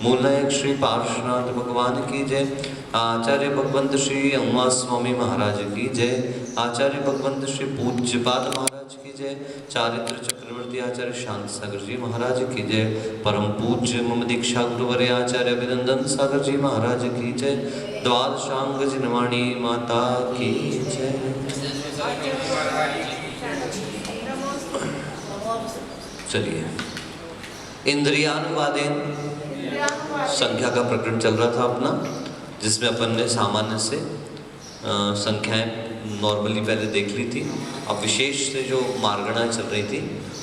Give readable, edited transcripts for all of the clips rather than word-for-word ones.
मूलनायक श्री पार्श्वनाथ भगवान की जय। आचार्य भगवंत श्री अम्मा स्वामी महाराज की जय। आचार्य भगवंत श्री पूज्यपाद महाराज की जय। चारित्र चक्रवर्ती आचार्य शांत सागर जी महाराज की जय। परम पूज्य मम दीक्षा गुरुवर्य आचार्य अभिनंदन सागर जी महाराज की जय। द्वादशांग जिनवाणी माता की जय। चलिए, इंद्रियानुवादेन संख्या का प्रकरण चल रहा था अपना, जिसमें अपन ने सामान्य से संख्याएं नॉर्मली पहले देख ली थी। अब विशेष से जो मार्गणाएं चल रही थी,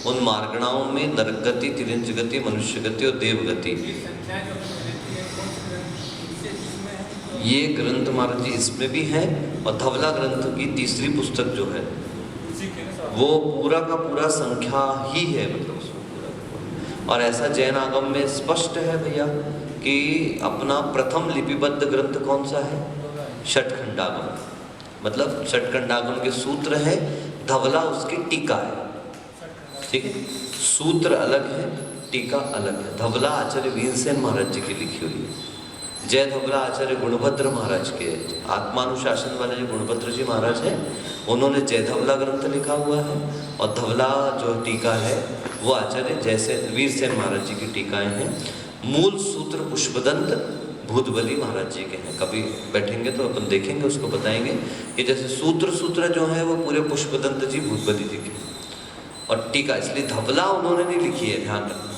उन मार्गणाओं में नरक गति, तिरिंज गति, मनुष्य गति और देव गति, ये ग्रंथ महाराज जी इसमें भी है। और धवला ग्रंथ की तीसरी पुस्तक जो है वो पूरा का पूरा संख्या ही है, मतलब उसमें पूरा। और ऐसा जैन आगम में स्पष्ट है भैया कि अपना प्रथम लिपिबद्ध ग्रंथ कौन सा है? षटखंडागम। मतलब षटखंडागम के सूत्र है, धवला उसकी टीका है। ठीक है, सूत्र अलग है, टीका अलग है। धवला आचार्य वीरसेन महाराज जी की लिखी हुई है। जय धवला आचार्य गुणभद्र महाराज के, आत्मानुशासन वाले जो गुणभद्र जी महाराज हैं, उन्होंने जय धवला ग्रंथ लिखा हुआ है। और धवला जो टीका है वो आचार्य जैसे वीरसेन महाराज जी की टीकाएं हैं। मूल सूत्र पुष्पदंत भूतबली महाराज जी के हैं। कभी बैठेंगे तो अपन देखेंगे, उसको बताएंगे कि जैसे सूत्र जो है वो पूरे पुष्पदंत जी भूतबली जी के, और टीका इसलिए धवला उन्होंने नहीं लिखी है, ध्यान रखना।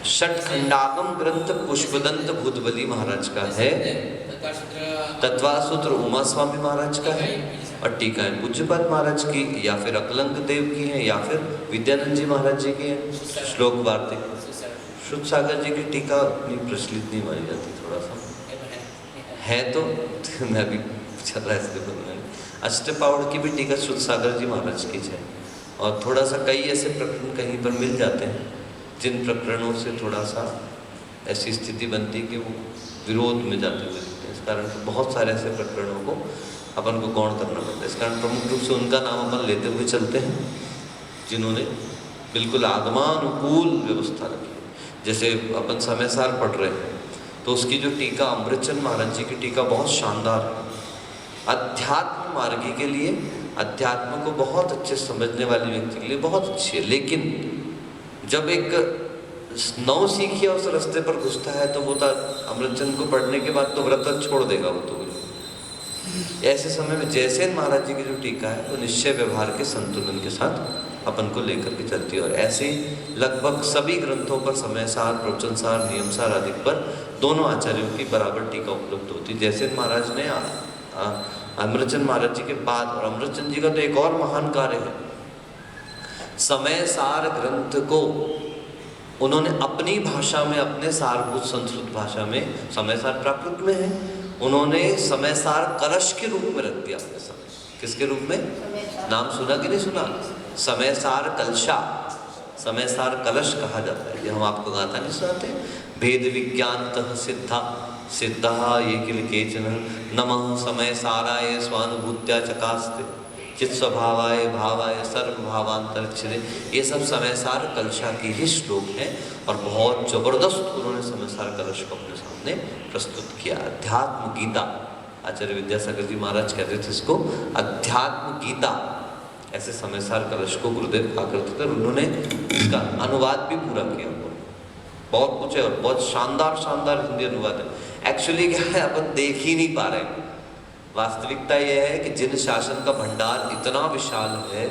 षटखंडागम ग्रंथ पुष्पदंत भूतबली महाराज का है, तत्वासूत्र उमा स्वामी महाराज का है, और टीका है पूज्यपाद महाराज की, या फिर अकलंक देव की है, या फिर विद्यानंद जी महाराज जी की है। श्लोक वार्तिक शुद्ध सागर जी की टीका उतनी प्रचलित नहीं मानी जाती, थोड़ा सा है तो मैं भी चल रहा है इसलिए बोलना है। अष्टपावड़ की भी टीका शुद्ध सागर जी महाराज की है। और थोड़ा सा कई ऐसे प्रकरण कहीं पर मिल जाते हैं जिन प्रकरणों से थोड़ा सा ऐसी स्थिति बनती है कि वो विरोध में जाते हुए दिखते हैं। इस कारण से बहुत सारे ऐसे प्रकरणों को अपन को गौण करना पड़ता है। इस कारण प्रमुख रूप से उनका नाम अपन लेते हुए चलते हैं जिन्होंने बिल्कुल आगमानुकूल व्यवस्था रखी है। जैसे अपन समय सार पढ़ रहे हैं तो उसकी जो टीका अमृतचंद महाराज जी की टीका बहुत शानदार है। अध्यात्म मार्गी के लिए, अध्यात्म को बहुत अच्छे समझने वाले व्यक्ति के लिए बहुत अच्छी है। लेकिन जब एक नौ सीखिया उस रास्ते पर घुसता है तो वो तो अमृतचंद को पढ़ने के बाद तो व्रत छोड़ देगा वो तो। ऐसे समय में जयसेन महाराज जी की जो टीका है वो निश्चय व्यवहार के संतुलन के साथ अपन को लेकर के चलती है। और ऐसे लगभग सभी ग्रंथों पर समय सार, प्रवचन सार, नियम सार आदि पर दोनों आचार्यों की बराबर टीका उपलब्ध होती है। जयसेन महाराज ने अमृतचंद महाराज जी के बाद, और अमृतचंद जी का तो एक और महान कार्य है, समय सार ग्रंथ को उन्होंने अपनी भाषा में, अपने सारभूत संस्कृत भाषा में, समय सार प्राकृत में है, उन्होंने समय सार कलश के रूप में रख दिया अपने सामने। किसके रूप में? नाम सुना कि नहीं सुना? समय सार कलशा, समय सार कलश कहा जाता है। ये हम आपको गाथा नहीं सुनाते? भेद विज्ञानतः सिद्धा सिद्धा ये किल केचन नमः समय साराय स्वानुभूत्या चकास्ते चित स्वभावाय भावाय सर्व भावांतरक्षरे। ये सब समय सार कलशा की ही श्लोक हैं और बहुत जबरदस्त उन्होंने समय सार कलश को अपने सामने प्रस्तुत किया। अध्यात्म गीता, आचार्य विद्यासागर जी महाराज कहते थे इसको अध्यात्म गीता। ऐसे समय सार कलश को गुरुदेव कहा करते थे। उन्होंने इसका अनुवाद भी पूरा किया, बहुत कुछ है और बहुत शानदार शानदार हिंदी अनुवाद है। एक्चुअली क्या है, अपन देख ही नहीं पा रहे हैं। वास्तविकता यह है कि जिन शासन का भंडार इतना विशाल है,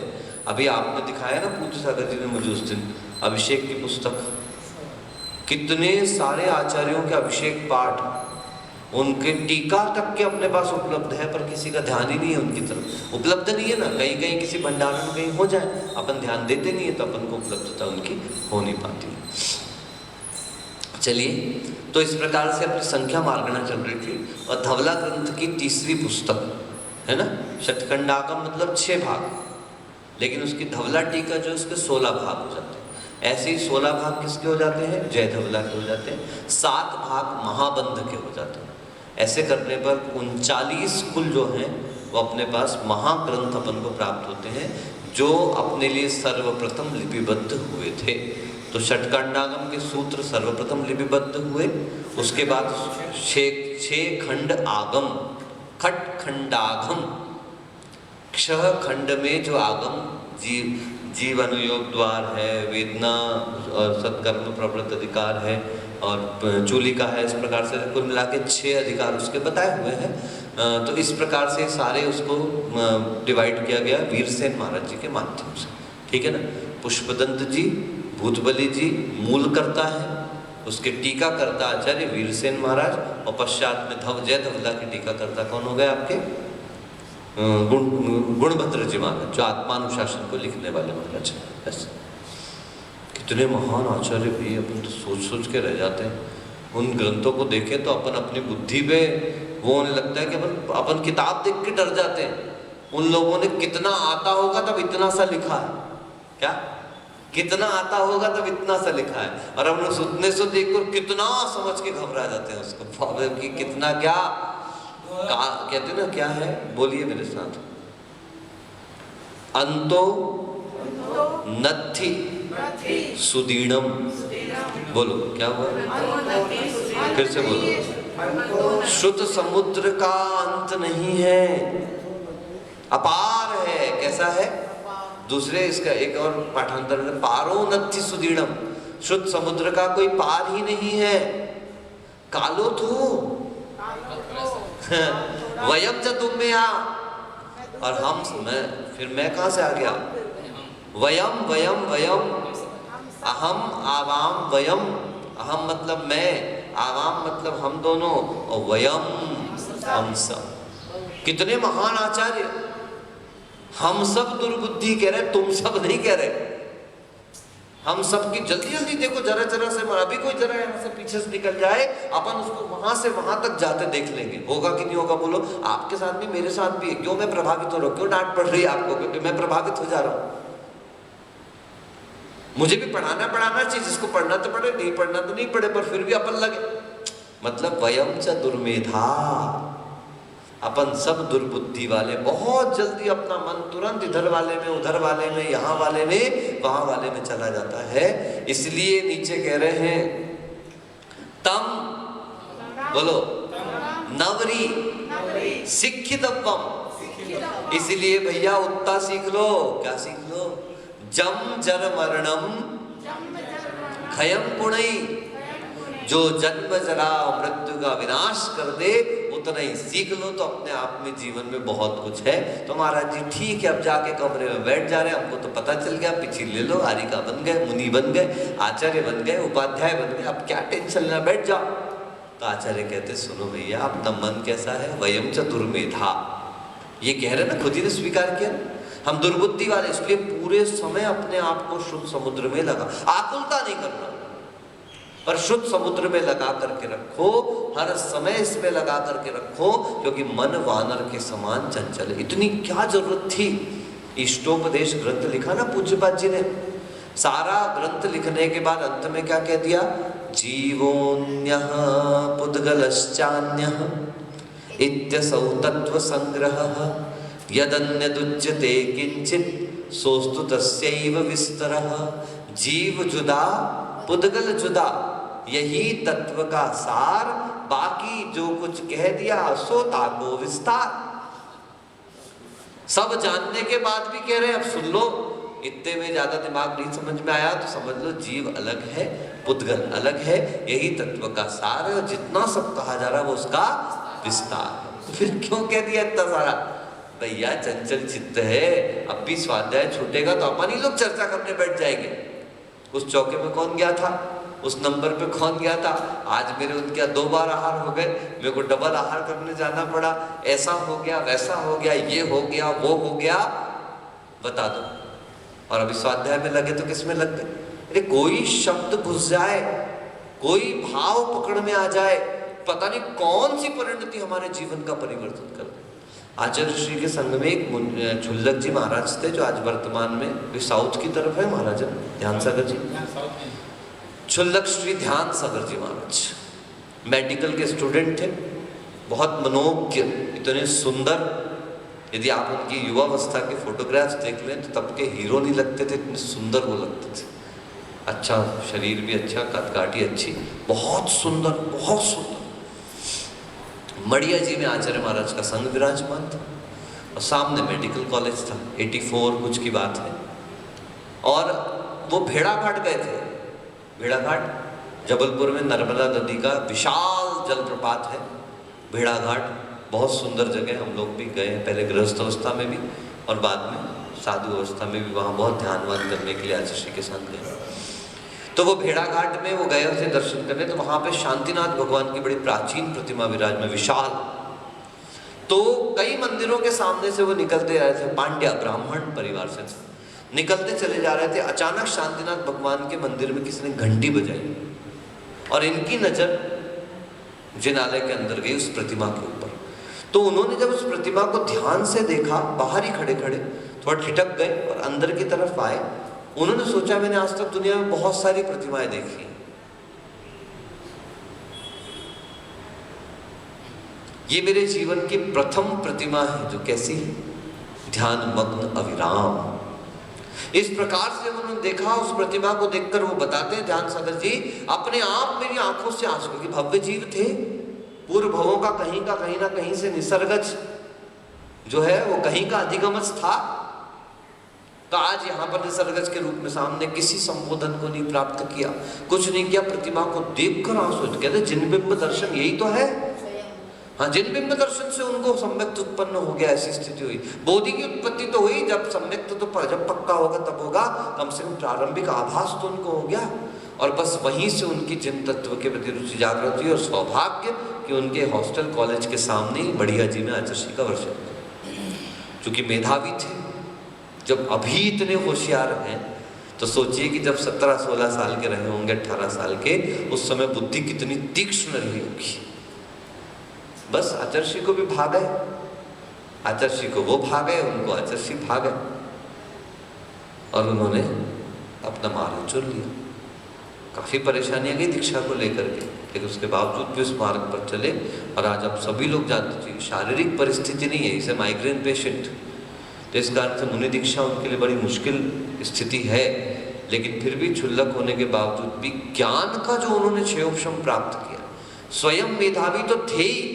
अभी आपने दिखाया ना पूज्य सागर जी ने मुझे उस दिन अभिषेक की पुस्तक, कितने सारे आचार्यों के अभिषेक पाठ, उनके टीका तक के अपने पास उपलब्ध है, पर किसी का ध्यान ही नहीं है उनकी तरफ। उपलब्ध नहीं है ना, कहीं कहीं किसी भंडार में कहीं हो जाए, अपन ध्यान देते नहीं है तो अपन को उपलब्धता उनकी हो नहीं पाती। चलिए, तो इस प्रकार से अपनी संख्या मार्गना चल रही थी। और धवला ग्रंथ की तीसरी पुस्तक है ना, षटखंडागम मतलब 6 भाग, लेकिन उसकी धवला टीका जो उसके 16 भाग हो जाते हैं। ऐसे ही 16 भाग किसके हो जाते हैं? जय धवला के हो जाते हैं। 7 भाग महाबंध के हो जाते हैं। ऐसे करने पर 39 कुल जो हैं वो अपने पास महाग्रंथ अपन को प्राप्त होते हैं, जो अपने लिए सर्वप्रथम लिपिबद्ध हुए थे। तो षटखंडागम के सूत्र सर्वप्रथम लिपिबद्ध हुए, उसके बाद छह खंड आगम, खट खंडागम, क्षह खंड में जो आगम जीव अनुयोग द्वार है, वेदना और सत्कर्म प्रवृत्त अधिकार है और चूलिका है, इस प्रकार से कुल मिला के 6 अधिकार उसके बताए हुए हैं। तो इस प्रकार से सारे उसको डिवाइड किया गया वीरसेन महाराज जी के माध्यम से, ठीक है ना। पुष्पदंत जी, भूतबली जी मूल करता है, उसके टीका करता आचार्य वीरसेन महाराज, और पश्चात में जय धवला की टीका करता कौन हो गए आपके गुणभद्र जी महाराज, जो आत्मानुशासन को लिखने वाले महाराज हैं। कितने महान आचार्य भी, अपन तो सोच सोच के रह जाते हैं। उन ग्रंथों को देखें तो अपन अपनी बुद्धि पे वो होने लगता है कि अपन किताब देख के डर जाते हैं। उन लोगों ने कितना आता होगा तब इतना सा लिखा है, क्या कितना आता होगा तब इतना सा लिखा है, और हम लोग सुनने से देखकर कितना समझ के घबरा जाते हैं उसको कि कितना क्या कहते ना, क्या है बोलिए मेरे साथ, अंतो नत्थि सुदीर्णम, बोलो क्या हुआ, फिर से बोलो। शुद्ध समुद्र का अंत नहीं है, अपार है। कैसा है? दूसरे इसका एक और पाठांतर में, पारो नत्थि सुदीर्णम, शुद्ध समुद्र का कोई पार ही नहीं है। कालो थू वयम च तुम में आ, और हम, मैं कहां से आ गया, वयम वयम वयम, अहम आवाम वयम, अहम मतलब मैं, आवाम मतलब हम दोनों, और वयम हम सब। कितने महान आचार्य, हम सब दुर्बुद्धि कह रहे, तुम सब नहीं कह रहे। हम सब की जल्दी जल्दी देखो, जरा जरा से, अभी कोई जरा यहाँ से पीछे से निकल जाए, अपन उसको वहां से वहां तक जाते देख लेंगे, होगा कि नहीं होगा बोलो। आपके साथ भी मेरे साथ भी है, क्यों मैं प्रभावित हो रहा हूँ, क्यों डांट पड़ रही है आपको, क्योंकि मैं प्रभावित हो जा रहा हूँ। मुझे भी पढ़ाना चाहिए, जिसको पढ़ना तो पढ़े, नहीं पढ़ना तो नहीं पढ़े, पर फिर भी अपन लगे, मतलब वयम च दुर्मेधा, अपन सब दुर्बुद्धि वाले, बहुत जल्दी अपना मन तुरंत इधर वाले में, उधर वाले में, यहाँ वाले में, वहां वाले में चला जाता है। इसलिए नीचे कह रहे हैं तम, बोलो नवरी शिक्षितव्वम, इसलिए भैया उत्ता सीख लो। क्या सीख लो? जम जर मरणम खयम पुणई, जो जन्म जरा मृत्यु का विनाश कर दे, उतना ही सीख लो, तो अपने आप में जीवन में बहुत कुछ है। तो महाराज जी ठीक है, अब जाके कमरे में बैठ जा रहे हैं, हमको तो पता चल गया, पीछे ले लो, आरिका बन गए, मुनि बन गए, आचार्य बन गए, उपाध्याय बन गए, अब क्या टेंशन लेना, बैठ जाओ। तो आचार्य कहते सुनो भैया, अपना मन कैसा है, वयम च दुर्मेधा, ये कह रहे ना, खुद ही ने स्वीकार किया, हम दुर्बुद्धि वाले, इसलिए पूरे समय अपने आप को शुद्ध समुद्र में लगा, आकुलता नहीं करना, पर शुद्ध समुद्र में लगा करके रखो, हर समय इसमें लगा करके रखो, क्योंकि मन वानर के समान चंचल है। इतनी क्या जरूरत थी? इष्टोपदेश ग्रंथ लिखा ना पूज्यपाद जी ने, सारा ग्रंथ लिखने के बाद अंत में क्या कह दिया, जीवोन्यः पुद्गलश्चान्यः इत्यसौ तत्व संग्रहः यदन्यदुच्यते किंचित सोस्तु तस्यैव विस्तरः। जीव जुदा, पुद्गल जुदा, यही तत्व का सार, बाकी जो कुछ कह दिया सो ताको विस्तार। सब जानने के बाद भी कह रहे अब सुन लो, इतने में ज्यादा दिमाग नहीं समझ में आया तो समझ लो जीव अलग है, पुद्गल अलग है, यही तत्व का सार है, और जितना सब कहा जा रहा है वो उसका विस्तार है। फिर क्यों कह दिया इतना सारा? भैया चंचल चित्त है, अब भी स्वाध्याय छूटेगा तो अपन ही लोग चर्चा करने बैठ जाएंगे, उस चौके में कौन गया था, उस नंबर पे कौन गया था, आज मेरे उनके 2 बार आहार हो गए, मेरे को डबल आहार करने जाना पड़ा, ऐसा हो गया, वैसा हो गया, ये हो गया, वो हो गया, बता दो। और अभी स्वाध्याय में लगे तो किस में लग गए? अरे कोई शब्द घुस जाए, कोई भाव पकड़ में आ जाए, पता नहीं कौन सी परिणति हमारे जीवन का परिवर्तन कर दे। आचार्य श्री के संग में एक झुल्लक जी महाराज थे, जो आज वर्तमान में साउथ की तरफ है महाराज, ध्यान सागर जी, झुल्लक श्री ध्यान सागर जी महाराज मेडिकल के स्टूडेंट थे, बहुत मनोज्ञ, इतने सुंदर, यदि आप उनकी युवावस्था के फोटोग्राफ्स देख लें तो तब के हीरो नहीं लगते थे, इतने सुंदर वो लगते थे। अच्छा शरीर भी अच्छा, कदकाठी अच्छी, बहुत सुंदर, बहुत सुंदर। मड़िया जी में आचार्य महाराज का संघ विराजमान था और सामने मेडिकल कॉलेज था। 84 कुछ की बात है। और वो भेड़ाघाट गए थे। भेड़ाघाट जबलपुर में नर्मदा नदी का विशाल जलप्रपात है। भेड़ाघाट बहुत सुंदर जगह, हम लोग भी गए हैं, पहले गृहस्थ अवस्था में भी और बाद में साधु अवस्था में भी। वहाँ बहुत ध्यानवान करने के लिए आचार्य श्री के साथ गए। तो वो भेड़ाघाट में वो गए थे दर्शन करने, तो वहाँ पे शांतिनाथ भगवान की बड़ी प्राचीन प्रतिमा विराजमान, विशाल। तो कई मंदिरों के सामने से वो निकलते रहे थे, पांड्या ब्राह्मण परिवार से निकलते चले जा रहे थे। अचानक शांतिनाथ भगवान के मंदिर में किसी ने घंटी बजाई और इनकी नजर जिनालय के अंदर गई उस प्रतिमा के ऊपर। तो उन्होंने जब उस प्रतिमा को ध्यान से देखा, बाहर ही खड़े खड़े थोड़ा ठिठक गए और अंदर की तरफ आए। उन्होंने सोचा मैंने आज तक दुनिया में बहुत सारी प्रतिमाएं देखी हैं, ये मेरे जीवन की प्रथम प्रतिमा है जो कैसी है, ध्यान मग्न अविराम। इस प्रकार से उन्होंने देखा। उस प्रतिमा को देखकर वो बताते हैं ध्यान सागर जी, अपने आप मेरी आंखों से आंसू, क्योंकि भव्य जीव थे, पूर्व भवों का कहीं ना कहीं से निसर्गज जो है वो कहीं का अधिगमज था। तो आज यहाँ पर निसर्गज के रूप में सामने किसी संबोधन को नहीं प्राप्त किया, कुछ नहीं किया, प्रतिमा को देखकर आंसू। कहते जिनबिंब दर्शन यही तो है। हाँ, जिनबिंब दर्शन से उनको सम्यक्त उत्पन्न हो गया, ऐसी स्थिति हुई। बोधि की उत्पत्ति तो हुई, जब सम्यक्त तो जब पक्का होगा तब होगा, कम से कम प्रारंभिक आभास तो उनको हो गया। और बस वहीं से उनकी जिन तत्व के प्रति रुचि जागृत हुई। और सौभाग्य कि उनके हॉस्टल कॉलेज के सामने ही बढ़िया जी में आचार्य श्री का वर्षन, चूंकि मेधावी थे। जब अभी इतने होशियार हैं तो सोचिए कि जब 17-16 साल के रहे होंगे, 18 साल के, उस समय बुद्धि कितनी तीक्ष्ण रही होगी। बस आचार्य श्री को भी भागे, आचार्य श्री को वो भागे, उनको आचार्य श्री भागे और उन्होंने अपना मार्ग चुन लिया। काफी परेशानियां गई दीक्षा को लेकर के, लेकिन उसके बावजूद भी उस मार्ग पर चले। और आज आप सभी लोग जानते हैं शारीरिक परिस्थिति नहीं है, इसे माइग्रेन पेशेंट, तो इस कारण से मुनि दीक्षा उनके लिए बड़ी मुश्किल स्थिति है। लेकिन फिर भी क्षुल्लक होने के बावजूद भी ज्ञान का जो उन्होंने क्षयोपशम प्राप्त किया, स्वयं मेधावी तो थे ही,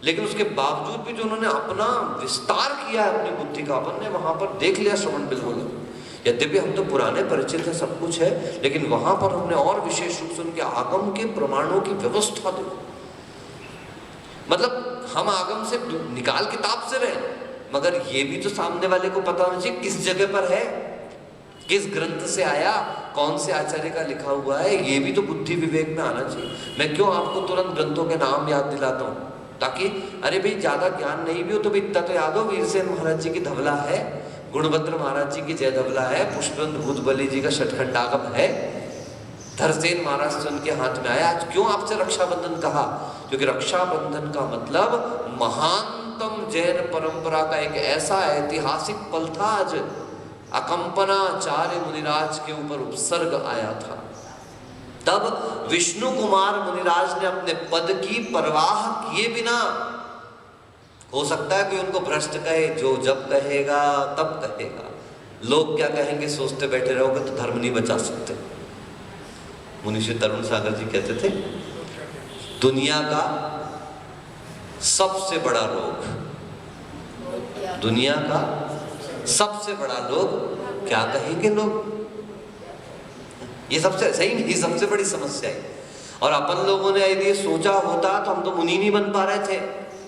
लेकिन उसके बावजूद भी जो उन्होंने अपना विस्तार किया है अपनी बुद्धि का, अपन ने वहां पर देख लिया श्रवण बिल्कुल। यद्यपि हम तो पुराने परिचित है, सब कुछ है, लेकिन वहां पर हमने और विशेष रूप से उनके आगम के प्रमाणों की व्यवस्था देखी। मतलब हम आगम से निकाल किताब से रहे, मगर ये भी तो सामने वाले को पता होना चाहिए किस जगह पर है, किस ग्रंथ से आया, कौन से आचार्य का लिखा हुआ है, ये भी तो बुद्धि विवेक में आना चाहिए। मैं क्यों आपको तुरंत ग्रंथों के नाम याद दिलाता हूँ, ताकि अरे भाई ज्यादा ज्ञान नहीं भी हो तो भी इतना तो याद हो, वीरसेन महाराज जी की धवला है, गुणभद्र महाराज जी की जय धवला है, पुष्पवंत भूतबली जी का षटखंडागम है, धरसेन महाराज से उनके हाथ में आया। आज क्यों आपसे रक्षाबंधन कहा, क्योंकि रक्षाबंधन का मतलब महानतम जैन परंपरा का एक ऐसा ऐतिहासिक पल था। आज अकंपनाचार्य मुनिराज के ऊपर उपसर्ग आया था, तब विष्णु कुमार मुनिराज ने अपने पद की परवाह किए बिना, हो सकता है कि उनको भ्रष्ट कहे, जो जब कहेगा तब कहेगा, लोग क्या कहेंगे सोचते बैठे रहोगे तो धर्म नहीं बचा सकते। मुनीश्री तरुण सागर जी कहते थे दुनिया का सबसे बड़ा रोग, दुनिया का सबसे बड़ा रोग क्या कहेंगे लोग, ये सबसे सही नहीं, सबसे बड़ी समस्या है। और अपन लोगों ने यदि सोचा होता तो हम तो मुनि नहीं बन पा रहे थे।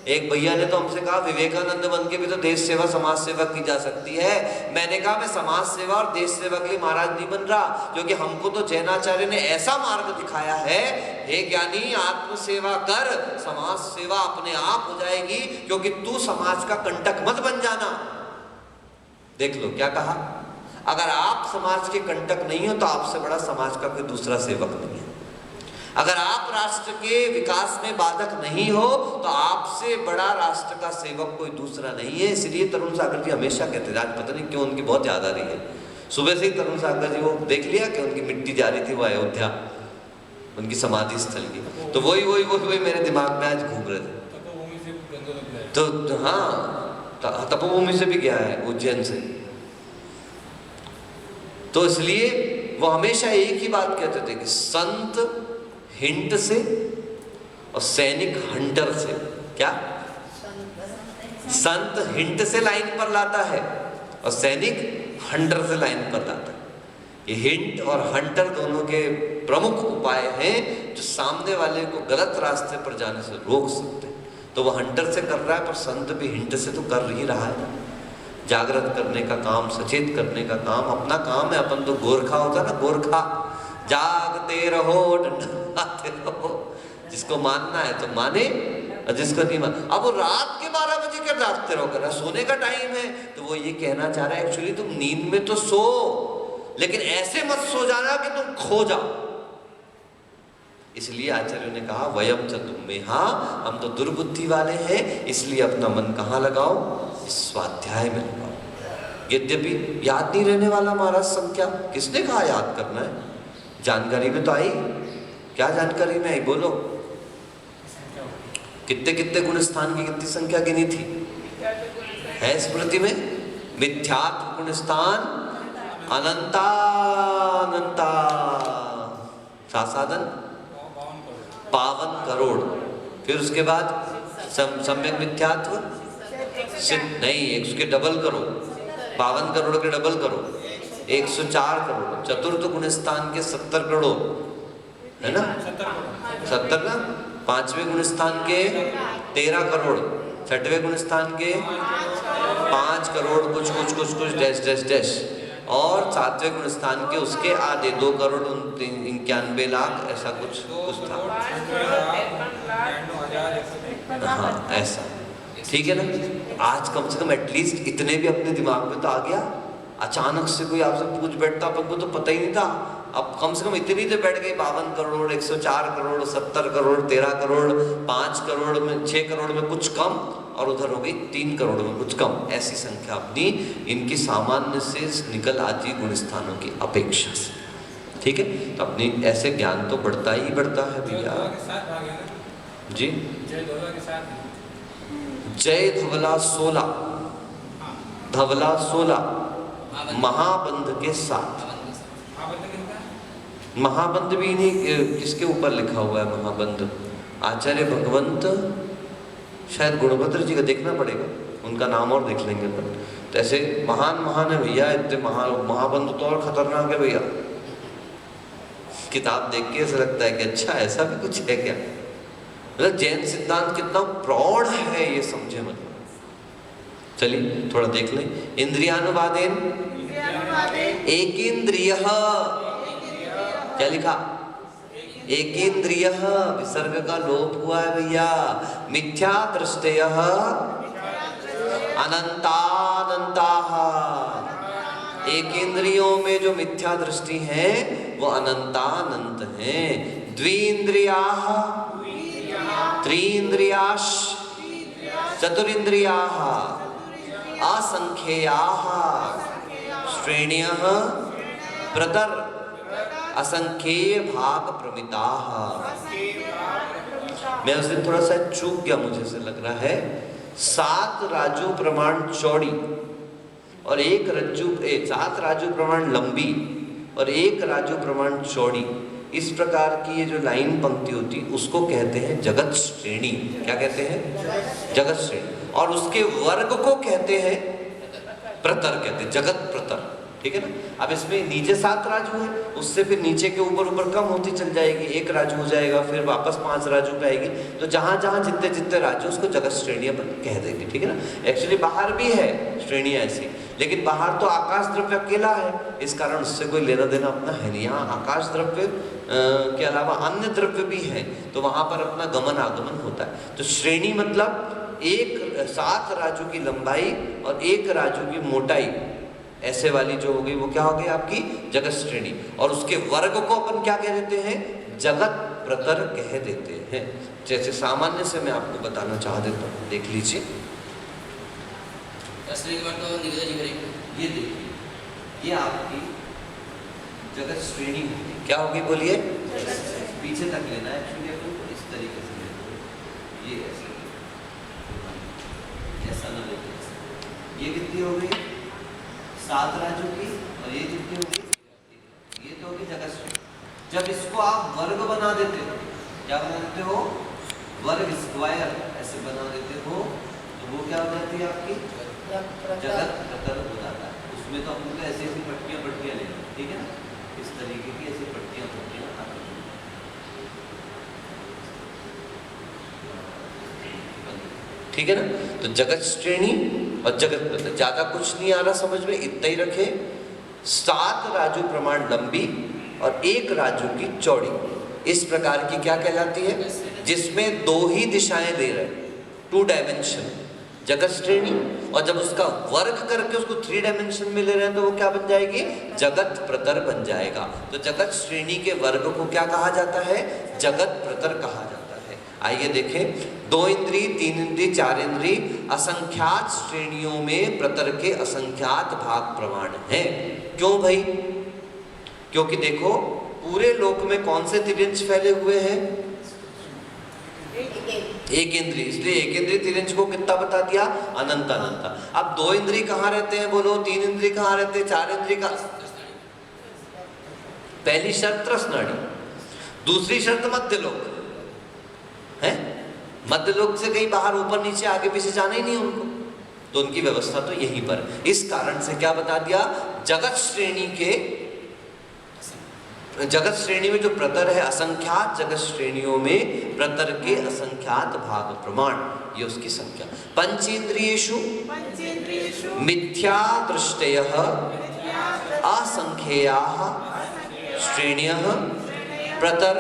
एक भैया ने तो हमसे कहा विवेकानंद बन के भी तो देश सेवा समाज सेवा की जा सकती है। मैंने कहा मैं समाज सेवा और देश सेवा के लिए महाराज नहीं बन रहा, क्योंकि हमको तो जैनाचार्य ने ऐसा मार्ग दिखाया है, हे ज्ञानी आत्म सेवा कर, समाज सेवा अपने आप हो जाएगी, क्योंकि तू समाज का कंटक मत बन जाना। देख लो क्या कहा, अगर आप समाज के कंटक नहीं हो तो आपसे बड़ा समाज का कोई दूसरा सेवक नहीं है। अगर आप राष्ट्र के विकास में बाधक नहीं हो तो आपसे बड़ा राष्ट्र का सेवक कोई दूसरा नहीं है। इसलिए तरुण सागर जी हमेशा कहते थे, आज पता नहीं क्यों उनकी बहुत याद आ रही है, सुबह से ही तरुण सागर जी वो देख लिया कि उनकी मिट्टी जा रही थी वो अयोध्या, उनकी समाधि स्थल की, तो वही मेरे दिमाग में आज घूम रहे थे। तो हाँ, तपोभूमि से भी गया है, उज्जैन से। तो इसलिए वो हमेशा एक ही बात कहते थे कि संत हिंट से और सैनिक हंटर से। क्या? संत हिंट से लाइन पर लाता है और सैनिक हंटर से लाइन पर लाता है। ये हिंट और हंटर दोनों के प्रमुख उपाय हैं जो सामने वाले को गलत रास्ते पर जाने से रोक सकते हैं। तो वो हंटर से कर रहा है, पर संत भी हिंट से तो कर ही रहा है। जागृत करने का काम, सचेत करने का काम अपना काम है। अपन तो गोरखा होता है ना, गोरखा, जागते रहो डंडाते रहो। जिसको मानना है तो माने और जिसको नहीं मान। अब वो रात के 12 बजे क्या जागते रहो, कर सोने का टाइम है। तो वो ये कहना चाह रहा है एक्चुअली तुम नींद में तो सो, लेकिन ऐसे मत सो जाना कि तुम खो जाओ। इसलिए आचार्य ने कहा वयम च तुम्हें, हाँ हम तो दुर्बुद्धि वाले हैं, इसलिए अपना मन कहाँ लगाओ? इस स्वाध्याय में लगाओ। यद्यपि याद नहीं रहने वाला महाराज संख्या, किसने कहा याद करना है? जानकारी में तो आई। क्या जानकारी में आई बोलो? कितने कितने गुण स्थान की कितनी संख्या गिनी थी? है स्मृति में? मिथ्यात्व गुण स्थान अनंता अनंता, साधन 52 करोड़। फिर उसके बाद सम्यक मिथ्यात्व नहीं, उसके डबल करो, 52 करोड़ के डबल करो, 104 करोड़। चतुर्थ गुण स्थान के 70 करोड़ है ना, 70 ना। पांचवें गुण स्थान के 13 करोड़, छठवें गुण स्थान के 5 करोड़ कुछ कुछ कुछ कुछ डैश डैश डैश, और सातवें गुण स्थान के उसके आधे 2 करोड़ 91 लाख ऐसा कुछ था। हाँ ऐसा, ठीक है ना। आज कम से कम एटलीस्ट इतने भी अपने दिमाग में तो आ गया। अचानक से कोई आपसे पूछ बैठता, अपन को तो पता ही नहीं था। अब कम से कम इतनी तो बैठ गई, 52 करोड़, 104 करोड़, 70 करोड़, 13 करोड़, 5 करोड़ में, 6 करोड़ में कुछ कम, और उधर हो गई 3 करोड़ में कुछ कम। ऐसी संख्या अपनी इनकी सामान्य से निकल आती गुण स्थानों की अपेक्षा से। ठीक है, तो अपनी ऐसे ज्ञान तो बढ़ता ही बढ़ता है भैया जी। जय धवला 16, धवला 16 महाबंध के साथ। महाबंध भी नहीं, किसके ऊपर लिखा हुआ है महाबंध? आचार्य भगवंत, शायद गुणभद्र जी का देखना पड़ेगा, उनका नाम और देख लेंगे अपन। तो ऐसे महान महान है भैया, इतने महाबंध तो और खतरनाक है भैया। किताब देख के ऐसा लगता है कि अच्छा ऐसा भी कुछ है क्या। मतलब जैन सिद्धांत कितना प्रौढ़ है ये समझे मतलब। चलिए थोड़ा देख लें। इंद्रियानुवादेन एकेंद्रिय, क्या लिखा? एकेंद्रिय, विसर्ग का लोप हुआ है भैया। मिथ्या दृष्टय अनंतानंताः, एकेंद्रियों में जो मिथ्या दृष्टि है वो अनंतानंत है। द्विन्द्रियाः त्रिन्द्रियाश चतुरिन्द्रियाः असंख्येयाः श्रेण्यः प्रतर असंख्येय भाग प्रमिताः। मैं उस दिन थोड़ा सा चूक गया, मुझे से लग रहा है। 7 राजू प्रमाण चौड़ी और 1 रज्जू, 7 राजू प्रमाण लंबी और 1 राजू प्रमाण चौड़ी, इस प्रकार की ये जो लाइन पंक्ति होती उसको कहते हैं जगत श्रेणी। क्या कहते हैं? जगत श्रेणी। और उसके वर्ग को कहते हैं प्रतर, कहते हैं जगत प्रतर। ठीक है ना। अब इसमें नीचे 7 राजू है, उससे फिर नीचे के ऊपर ऊपर कम होती चल जाएगी, 1 राजू हो जाएगा, फिर वापस 5 राजू पे आएगी। तो जहाँ जहाँ जितने जितने राजू उसको जगत श्रेणी अपन कह देंगे। ठीक है ना। एक्चुअली बाहर भी है श्रेणियाँ ऐसी, लेकिन बाहर तो आकाश द्रव्य अकेला है, इस कारण उससे कोई लेना देना अपना है नहीं। यहाँ आकाश द्रव्य के अलावा अन्य द्रव्य भी है, तो वहाँ पर अपना गमन आगमन होता है। तो श्रेणी मतलब 7 राजू की लंबाई और 1 राजू की मोटाई, ऐसे वाली जो हो गई वो क्या हो गई आपकी जगत श्रेणी। और उसके वर्ग को अपन क्या कह देते हैं? जगत प्रतर कह देते हैं। जैसे सामान्य से मैं आपको बताना चाह देता हूँ, देख लीजिए। ये देखिए, ये आपकी जगत श्रेणी होगी। क्या होगी बोलिए? पीछे तक लेना है एक्चुअली अपन को, इस तरीके से लेना। ये ऐसा ना लेते। ये कितनी हो गई? 7 राजू की, और ये कितनी होगी? ये तो हो जब इसको आप वर्ग बना देते हो, क्या बना देते हो, वर्ग स्क्वायर ऐसे बना देते हो, तो वो क्या हो जाती है आपकी जगत प्रतर हो जाता है। उसमें तो हम लोग ऐसी ऐसी पट्टियां लेंगे, ठीक है ना, इस तरीके की ऐसी पट्टियां ठीक है ना। तो जगत श्रेणी और जगत प्रतर, ज्यादा कुछ नहीं आ रहा समझ में, इतना ही रखे। 7 राजू प्रमाण लंबी और 1 राजू की चौड़ी, इस प्रकार की क्या कहलाती है, जिसमें 2 ही दिशाएं दे रहे, 2 डायमेंशन जगत श्रेणी, और जब उसका वर्ग करके उसको 3 डायमेंशन में ले रहे हैं तो वो क्या बन जाएगी, जगत प्रतर बन जाएगा। तो जगत श्रेणी के वर्ग को क्या कहा जाता है, जगत प्रतर कहा जाता है। आइए देखें, 2 इंद्री, 3 इंद्री, 4 इंद्री असंख्यात श्रेणियों में प्रतर के असंख्यात भाग प्रमाण है। क्यों भाई, क्योंकि देखो पूरे लोक में कौन से तिर्यंश फैले हुए हैं, एक इंद्री, इसलिए एक इंद्री तिर्यंश को कितना बता दिया, अनंत अनंत। अब 2 इंद्री कहाँ रहते हैं बोलो, 3 इंद्री कहाँ रहते हैं, 4 इंद्री का, पहली शर्त त्रसनाड़ी, दूसरी शर्त मध्यलोक है, मध्यलोक से कहीं बाहर ऊपर नीचे आगे पीछे जाना ही नहीं उनको, तो उनकी व्यवस्था तो यहीं पर। इस कारण से क्या बता दिया, जगत श्रेणी के, जगत श्रेणी में जो प्रतर है, असंख्यात जगत श्रेणियों में प्रतर के असंख्यात भाग प्रमाण, ये उसकी संख्या। पंचेंद्रियेषु मिथ्या दृष्टयः असंख्येयाः श्रेण्यः प्रतर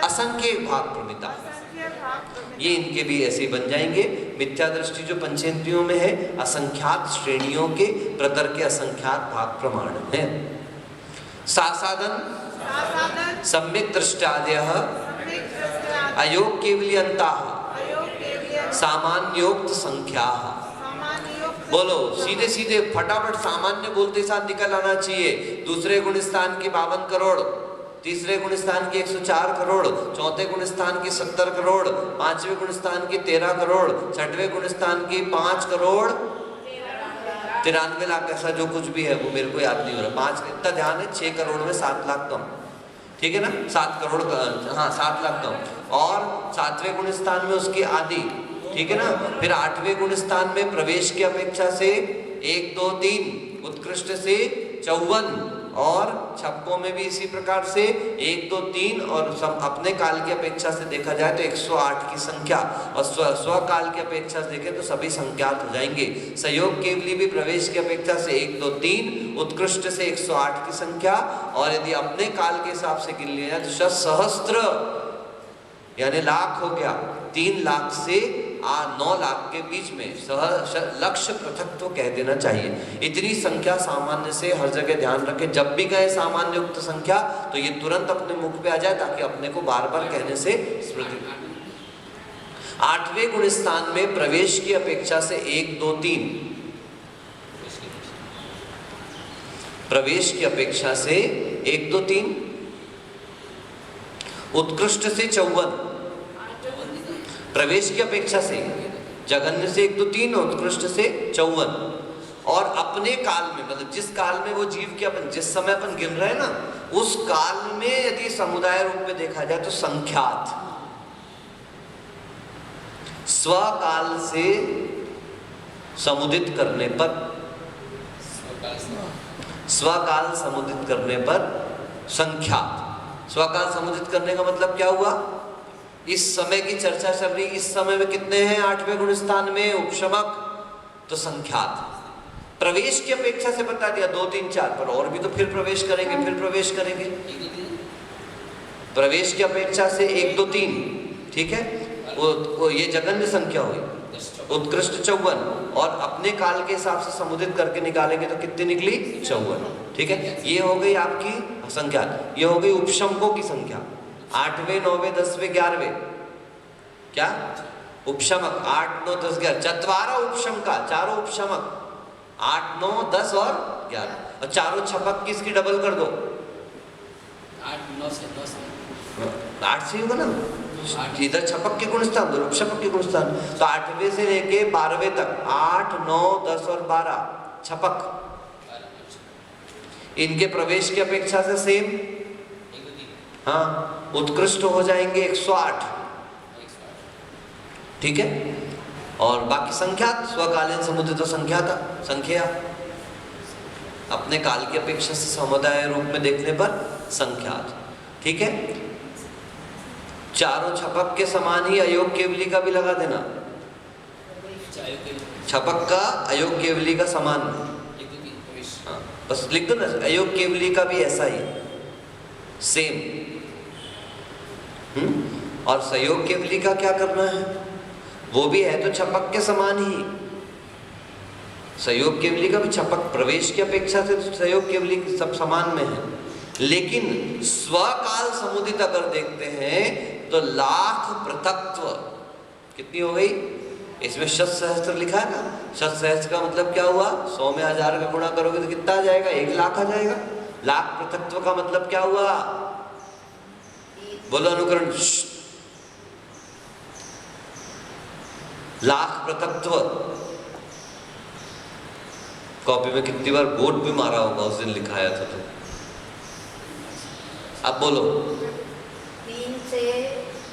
असंख्य भाग प्रमिता, ये इनके भी ऐसे बन जाएंगे। मिथ्या दृष्टि जो पंचेंद्रियों में है, असंख्यात श्रेणियों के प्रतर के असंख्यात भाग प्रमाण है। सासादन सम्यक दृष्टादयः अयोग केवलियंताः सामान्योक्त संख्याः। बोलो सीधे सीधे फटाफट सामान्य बोलते साथ निकल आना चाहिए। दूसरे गुण स्थान की 52 करोड़, तीसरे गुण स्थान की 104 करोड़, चौथे गुण स्थान की 70 करोड़, पांचवें गुण स्थान की 13 करोड़, छठवें गुण स्थान की 5 करोड़ 93 लाख, ऐसा जो कुछ भी है वो मेरे को याद नहीं हो रहा। 5 इतना ध्यान है, 6 करोड़ में 7 लाख कम, ठीक है ना, 7 करोड़ हाँ 7 लाख कम। और 7वें गुण स्थान में उसकी आदि, ठीक है ना। फिर 8वें गुण स्थान में प्रवेश की अपेक्षा से 1 2 3 उत्कृष्ट से 54, और छक्कों में भी इसी प्रकार से 1 2 3, और अपने काल की अपेक्षा से देखा जाए तो 108 की संख्या, और स्वकाल की अपेक्षा से देखें तो सभी संख्यात हो जाएंगे। सहयोग केवली भी प्रवेश की अपेक्षा से 1 2 3, उत्कृष्ट से 108 की संख्या, और यदि अपने काल के हिसाब से गिन लिया जाए तो सहस्त्र यानी लाख हो गया, 3 लाख से 9 लाख के बीच में लक्ष्य पृथक्त्व कह देना चाहिए। इतनी संख्या सामान्य से हर जगह ध्यान रखें, जब भी कहे सामान्य युक्त संख्या तो ये तुरंत अपने मुख पे आ जाए, ताकि अपने को बार बार कहने से स्मृति। 8वें गुण स्थान में प्रवेश की अपेक्षा से 1 2 3, प्रवेश की अपेक्षा से 1 2 3, उत्कृष्ट से 54, प्रवेश की अपेक्षा से, जघन्य से 1 2 3, उत्कृष्ट से 54, और अपने काल में मतलब जिस काल में वो जीव के अपन जिस समय अपन गिन रहे हैं ना, उस काल में यदि समुदाय रूप में देखा जाए तो संख्यात, स्वकाल से समुदित करने पर, स्वकाल समुदित करने पर संख्यात। स्वकाल समुदित करने का मतलब क्या हुआ, इस समय की चर्चा चल रही, इस समय में कितने हैं 8वें गुण स्थान में उपशमक, तो संख्यात। प्रवेश की अपेक्षा से बता दिया 2 3 4, पर और भी तो फिर प्रवेश करेंगे, फिर प्रवेश करेंगे। प्रवेश की अपेक्षा से 1 2 3, ठीक है, वो ये जघन्य संख्या हुई, उत्कृष्ट 54, और अपने काल के हिसाब से समुदित करके निकालेंगे तो कितनी निकली 54, ठीक है। ये हो गई आपकी संख्या, ये हो गई उपशमकों की संख्या। 8वें 9वें 10वें 11वें क्या उपशमक, 8 9 10 11, चतवारा उपशमका, चारों उपशमक 8 9 10 और 11, और चारों छपक किसकी डबल कर दो, 8 9 से 10 8 से होगा ना, इधर छपक के गुण स्थान, उधर उपशमक के गुण स्थान, तो 8वें से लेके 12वें तक 8 9 10 और 12 छपक, इनके प्रवेश की अपेक्षा से सेम हाँ, उत्कृष्ट हो जाएंगे 108, 108। ठीक है। और बाकी संख्यात, स्वकालीन समुदाय तो संख्या था, संख्या अपने काल की अपेक्षा से समुदाय रूप में देखने पर संख्यात, ठीक है। चारों छपक के समान ही अयोग केवली का भी लगा देना, छपक का अयोग केवली का समान, हाँ बस लिख दो ना, अयोग केवली का भी ऐसा ही सेम। और सहयोग केवली का क्या करना है, वो भी है तो छपक के समान ही। सहयोग केवली का भी छपक प्रवेश की अपेक्षा से सहयोग केवली सब समान में है, लेकिन स्वकाल समुदित अगर देखते हैं तो लाख पृथक्त्व कितनी हो गई, इसमें शत सहस्त्र लिखा है ना, शत सहस्त्र का मतलब क्या हुआ, 100 में 1000 का गुणा करोगे तो कितना आ जाएगा, 1 लाख आ जाएगा। लाख पृथक्त्व का मतलब क्या हुआ, बोलो अनुकरण, लाख पृथक्त्व। कॉपी में कितनी बार बोर्ड भी मारा होगा, उस दिन लिखाया था तो। अब बोलो, 3 से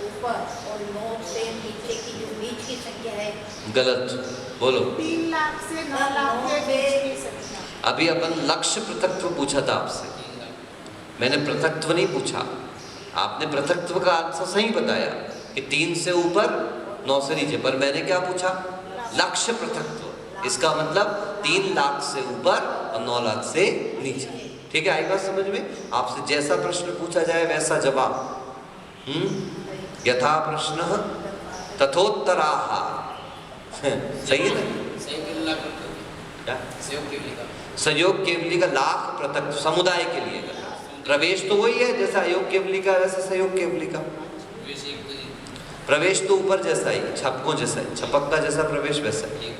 ऊपर और 9 से नीचे की जो बीच की संख्या है, गलत बोलो। 3 लाख से 9 लाख के बीच की संख्या। अभी अपन लक्ष्य पृथक्त्व पूछा था आपसे, मैंने पृथक्त्व नहीं पूछा। आपने पृथक्त्व का आंसर सही बताया कि 3 से ऊपर 9 से नीचे, पर मैंने क्या पूछा, लक्ष्य पृथक्त्व। इसका मतलब 3 लाख से ऊपर और 9 लाख से नीचे, ठीक है। आई बात समझ में, आपसे जैसा प्रश्न पूछा जाए वैसा जवाब। यथा प्रश्न तथोत्तराः, सही है ना। क्या सहयोग केवली का लाख पृथक्त्व समुदाय के लिए का प्रवेश तो वही है, जैसा अयोग केवली का वैसा सहयोग केवली का प्रवेश तो ऊपर जैसा ही, छपकों जैसा ही, छपक का जैसा प्रवेश वैसा ही,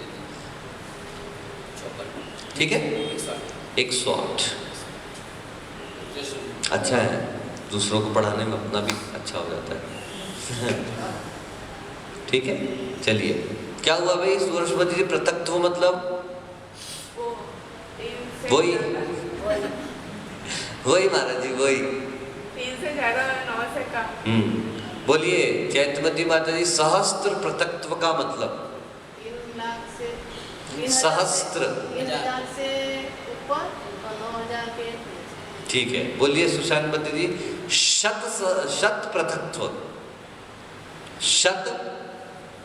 ठीक है। 108 अच्छा है, दूसरों को पढ़ाने में अपना भी अच्छा हो जाता है ठीक है। चलिए, क्या हुआ भाई सूरजमती जी, पृथक्त्व मतलब वही वही महाराज जी, वही 3 से ज़्यादा 9 से कम। बोलिए चैतमती माता जी, सहस्त्र पृथक्त्व का मतलब, 3 लाख से सहस्त्र 3000 से ऊपर और 9000 के, ठीक है। बोलिए सुशांतमती जी, शत पृथक्त्व, शत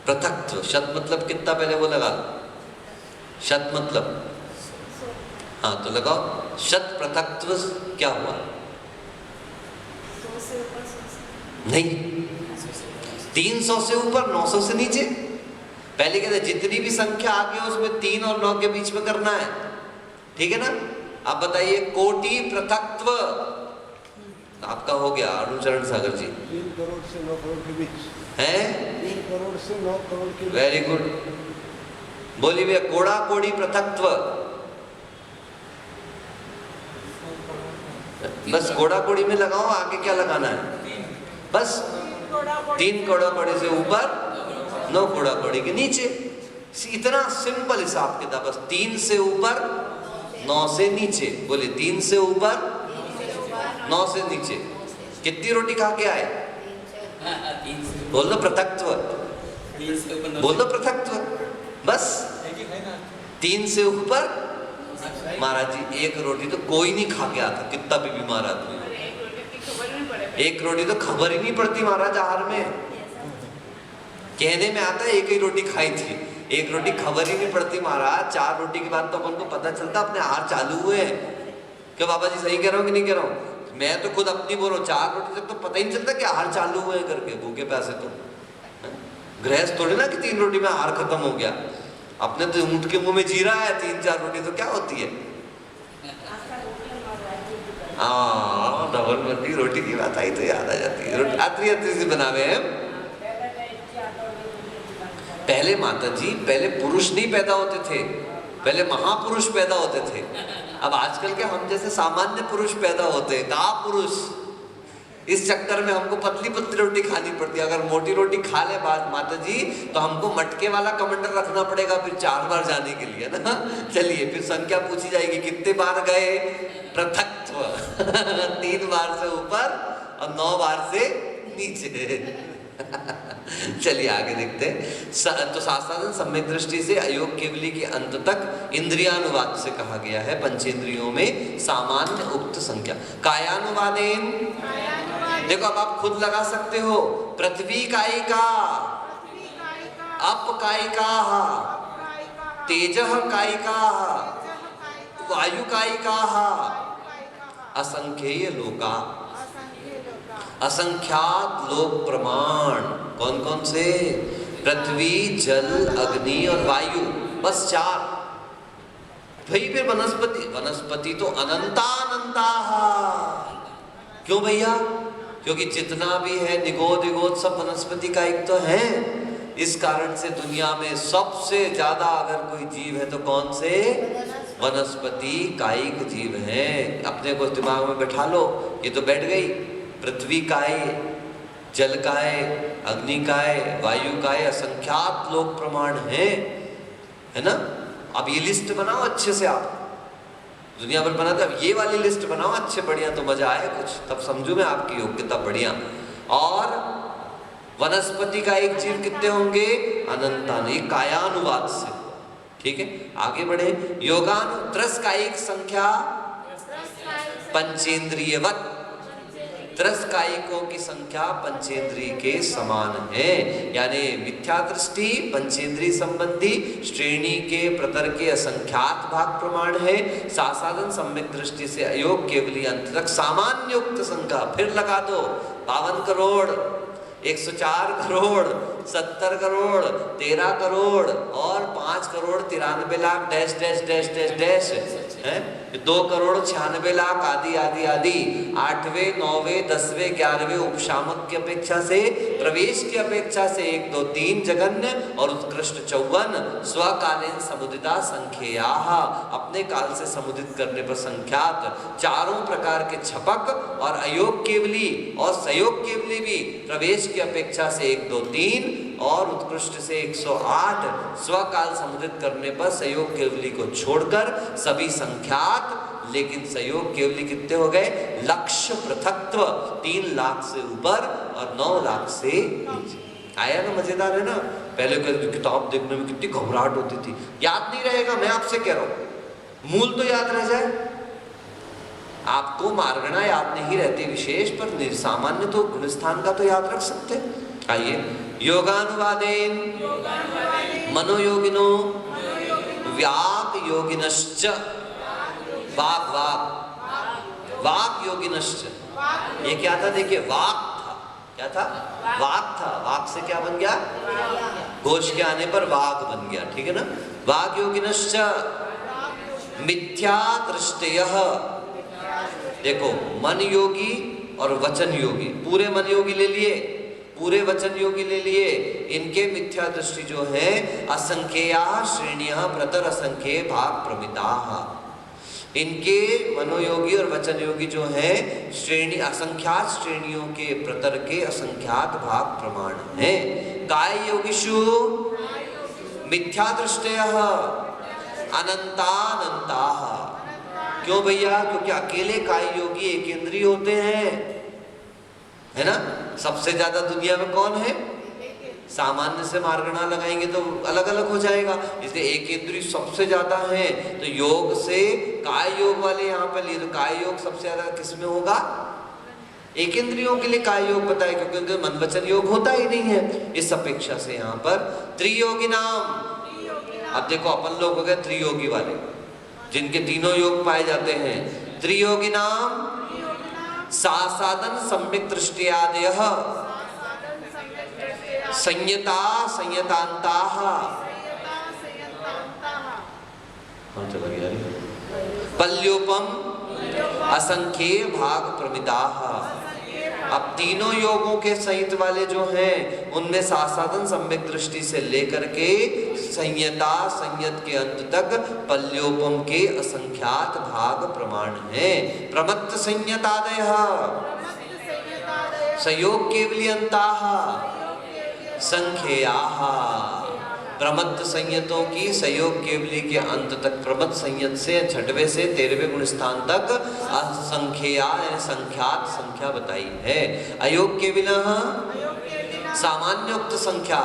पृथक्त्व, शत मतलब कितना, पहले वो लगा लो, शत मतलब, हाँ तो लगाओ, शत पृथक्त्व क्या हुआ, 100 से ऊपर 100 से नहीं, 300 से ऊपर 900 से नीचे। पहले कहते जितनी भी संख्या आगे हो उसमें 3 और 9 के बीच में करना है, ठीक है ना। आप बताइए, कोटि पृथक्त्व आपका हो गया, अरुणचरण सागर जी। 3 करोड़ से 9 करोड़ के बीच है, 3 करोड़ से 9 करोड़ के बीच। Very good. बोलिए भैया, कोड़ा कोड़ी पृथक्त्व, बस कोड़ा कोड़ी में लगाओ, आगे क्या लगाना है, बस 3 कोड़ा कोड़ी से ऊपर 9 कोड़ा कोड़ी के नीचे, इतना सिंपल हिसाब किताब, बस 3 से ऊपर 9 से नीचे। बोलिए 3 से ऊपर 9 से नीचे। कितनी रोटी खा के आए, बोल दो पृथक्त्व, बोल दो पृथक्त्व, बस 3 से ऊपर। महाराज जी 1 रोटी तो कोई नहीं खा के आता, कितना भी बीमार आदमी, 1 रोटी तो खबर ही नहीं पड़ती महाराज आहार में। कहने में आता है 1 ही रोटी खाई थी, 1 रोटी खबर ही नहीं पड़ती महाराज। 4 रोटी के बाद तो अपन को पता चलता अपने आहार चालू हुए हैं। क्या बाबा जी सही कह रहा हूँ कि नहीं कह रहा हूँ, मैं तो खुद अपनी बोल रहा हूँ, 4 रोटी तक तो पता ही नहीं चलता कि आहार चालू हुए हैं करके, भूखे प्यासे तो गृहस्थ थोड़ी ना कि 3 रोटी में आहार खत्म हो गया, अपने तो ऊँट के मुंह में जीरा है, 3-4 रोटी तो क्या होती है। हाँ, डबल रोटी, रोटी की बात आई तो याद आ जाती है, रोटी आत्री से बनावे हैं। पहले माता जी, पहले पुरुष नहीं पैदा होते थे, पहले महापुरुष पैदा होते थे। अब आजकल के हम जैसे सामान्य पुरुष पैदा होते हैं, का पुरुष, इस चक्कर में हमको पतली पतली रोटी खानी पड़ती है। अगर मोटी रोटी खा ले बाद माता जी तो हमको मटके वाला कमंडल रखना पड़ेगा फिर 4 बार जाने के लिए ना। चलिए फिर संख्या पूछी जाएगी, कितने बार गए, पृथक्त्व 3 बार से ऊपर और 9 बार से नीचे। चलिए आगे देखते हैं। तो सासादन सम्यक दृष्टि से अयोग केवली के अंत तक इंद्रियानुवाद से कहा गया है पंचेंद्रियों में सामान्य उक्त संख्या। कायानुवादेन, देखो अब आप खुद लगा सकते हो। पृथ्वी कायिका, अप कायिका, तेजः कायिका, वायु कायिका, असंख्येय लोका, असंख्यात लोक प्रमाण। कौन कौन से? पृथ्वी, जल, अग्नि और वायु, बस 4। भाई फिर वनस्पति, वनस्पति तो अनंता। क्यों भैया? क्योंकि जितना भी है निगोद सब वनस्पति का एक तो है। इस कारण से दुनिया में सबसे ज्यादा अगर कोई जीव है तो कौन से? वनस्पति कायिक जीव हैं। अपने को दिमाग में बैठा लो, ये तो बैठ गई। पृथ्वी काय, जल काय, अग्नि काय, वायु काय, असंख्यात लोक प्रमाण है ना। अब ये लिस्ट बनाओ अच्छे से, आप दुनिया भर बनाते, अब ये वाली लिस्ट बनाओ अच्छे बढ़िया, तो मजा आए कुछ, तब समझू मैं आपकी योग्यता बढ़िया। और वनस्पति का एक जीव कितने होंगे? अनंतान, एक कायानुवाद से। ठीक है, आगे बढ़े। योगानु त्रस कायिक संख्या पंचेंद्रियवत, त्रस कायिकों की संख्या पंचेंद्रिय के समान है। यानी मिथ्या दृष्टि पंचेंद्रिय संबंधी श्रेणी के प्रतर के असंख्यात भाग प्रमाण है। सासादन सम्यक दृष्टि से अयोग केवली अंत तक सामान्य उक्त संख्या। फिर लगा दो 52 करोड़, 104 करोड़, 70 करोड़, 13 करोड़ और 5 crore 93 lakh dash dash dash dash dash है, 2 करोड़ 96 लाख आदि आदि आदि। 8वें 9वें 10वें 11वें उपशामक की अपेक्षा से, प्रवेश की अपेक्षा से 1 2 3 जगन्य और उत्कृष्ट 54 स्वकालीन समुदिता संख्या, अपने काल से समुदित करने पर संख्यात चारों प्रकार के छपक और अयोग केवली और सयोग केवली भी प्रवेश की अपेक्षा से 1 2 3 और उत्कृष्ट से 108 स्वकाल समुदित करने पर सहयोग केवली को छोड़कर सभी संख्यात। लेकिन सहयोग केवली कितने हो गए? लक्ष्य पृथक्त्व 3 लाख से ऊपर और 9 लाख से नीचे। आया ना, मजेदार है ना। पहले किताब देखने में कितनी घबराहट होती थी, याद नहीं रहेगा। मैं आपसे कह रहा हूं मूल तो याद रह जाए। आपको मार्गणा याद नहीं रहती विशेष, पर सामान्य तो गुणस्थान का तो याद रख सकते। आइए, योगानुवादेन मनोयोगिनो व्याक योगिनश्च, वाक वाक वाक योगिनश्च। ये क्या था? देखिए, वाक था। क्या था? वाक था। वाक से क्या बन गया? घोष के आने पर वाक बन गया। ठीक है ना। वाक योगिनश्च मिथ्या दृष्टयः। देखो, मन योगी और वचन योगी, पूरे मन योगी ले लिए, पूरे वचन योगी ले लिए। इनके मिथ्या दृष्टि जो है असंख्या श्रेणियां प्रतर असंख्य भाग प्रमिता। इनके मनोयोगी और वचन योगी जो है श्रेणी असंख्यात श्रेणियों के प्रतर के असंख्यात भाग प्रमाण है। काय योगिषु मिथ्या दृष्टयः अनंतानंताः। क्यों भैया? क्योंकि अकेले काय योगी एकेंद्रीय होते हैं, है ना। सबसे ज्यादा दुनिया में कौन है? सामान्य से मार्गणा लगाएंगे तो अलग अलग हो जाएगा, इसलिए एकेंद्रीय सबसे ज्यादा है। तो योग से काय योग वाले यहाँ पे लिए, तो काय योग सबसे ज्यादा किस में होगा? एकेंद्रियों के लिए काय योग बताया, क्योंकि उनके मन वचन योग होता ही नहीं है। इस अपेक्षा से यहाँ पर त्रियोगी नाम। अब देखो, अपन लोग हो गए त्रियोगी वाले, जिनके तीनों योग पाए जाते हैं। त्रियोगी नाम सासादन सम्यक दृष्टियादयः संयता संयतान्ताः। पल्योपम असंख्य भाग प्रमिताः। अब तीनों योगों के सहित वाले जो हैं उनमें सासादन सम्यक दृष्टि से लेकर के संयता संयत के अंत तक पल्योपम के असंख्यात भाग प्रमाण हैं। प्रमत्त संयतादयः सयोग केवलियन्ताः संख्याः। प्रमत्त संयतों की सहयोग केवली के अंत तक, प्रमत्त संयत से 6वें से 13वें गुण स्थान तक असंख्या संख्यात संख्या बताई है। अयोग केवलः सामान्योक्त संख्या,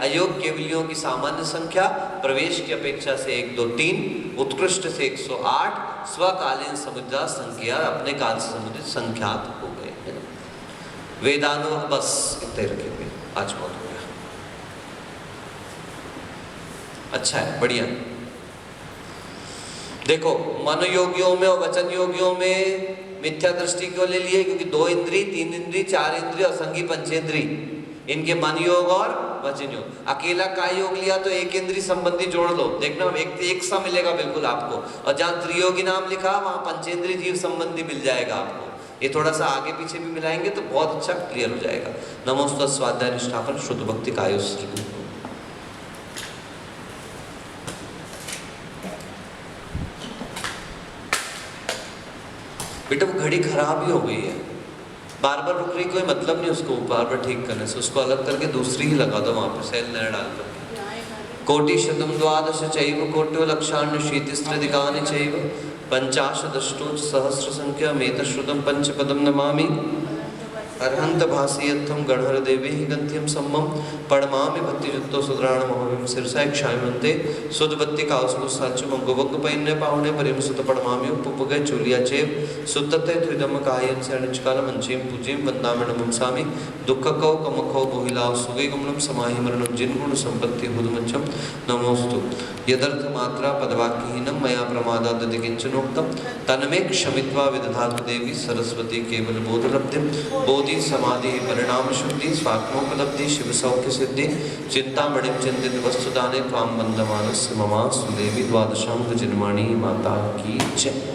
अयोग केवलियों की सामान्य संख्या प्रवेश की अपेक्षा से 1 2 3, उत्कृष्ट से 108, स्वकालीन समुद्रा संख्या अपने काल से संबंधित संख्यात हो गए हैं। वेदानु बस इतने रखे हुए, आज बहुत हो गया। अच्छा है, बढ़िया। देखो मन योगियों में और वचन योगियों में मिथ्या दृष्टि क्यों ले लिए? क्योंकि 2 इंद्री, 3 इंद्री, 4 इंद्री और संगी पंचेंद्री, इनके मन योग और वचन योग। अकेला काय योग लिया तो 1 इंद्री संबंधी जोड़ लो, देखना एक सा मिलेगा बिल्कुल आपको। और जहाँ त्रियोगी नाम लिखा वहाँ पंचेंद्री जीव संबंधी मिल जाएगा आपको। ये थोड़ा सा आगे पीछे भी मिलाएंगे तो बहुत अच्छा क्लियर हो जाएगा। नमोस्तुते स्वाध्याय निष्ठापन शुद्ध भक्ति कायो श्री। बेटा वो घड़ी खराब ही हो गई है, बार बार रुक रही, कोई मतलब नहीं उसको बार बार ठीक करने से। उसको अलग करके दूसरी ही लगा दो वहाँ पे, सेल नया डाल कर। कोटि शतम द्वादश चैव कोट्यो लक्षाण्य शीतिस्त्रधिकानि चैव पंचाशदष्टो सहस्र संख्या मेत श्रुतम पंचपदम नमामि अर्हंत भासीयत्थम गणहर देवी गंत्यम सम्मम पड़मामि भक्तियुक्तो सुद्राण मोहविम सिरसा क्षायमन्ते सुदबत्ति काउसको साचु मंगोवंग पैन्य पावने परिम सुत पड़मामि उपपगे चूलिया चेव सुतते द्विदम कायन से अनिचकाल मंचीम पूजिम वंदामि नमसामि दुःखकौ कमखौ गोहिलाव सुगे गमनम समाहि मरणम जिन गुण संपत्ति हुदमच्चम नमोस्तु यदर्थ मात्रा पदवाक्यहीनम मया प्रमादाद दिकिंचनोक्तम तन्मे क्षमित्वा विदधातु देवी सरस्वती केवल बोधलब्धिम बोधि समाधि परिणाम शुद्धि स्वात्मोपलब्धि शिव सौख्य सिद्धि चिंतामणिम चिंतित वस्तुदाने त्वां बंदमानस्य ममा सुदेवी द्वादशांग जिन्वाणी माता की जय।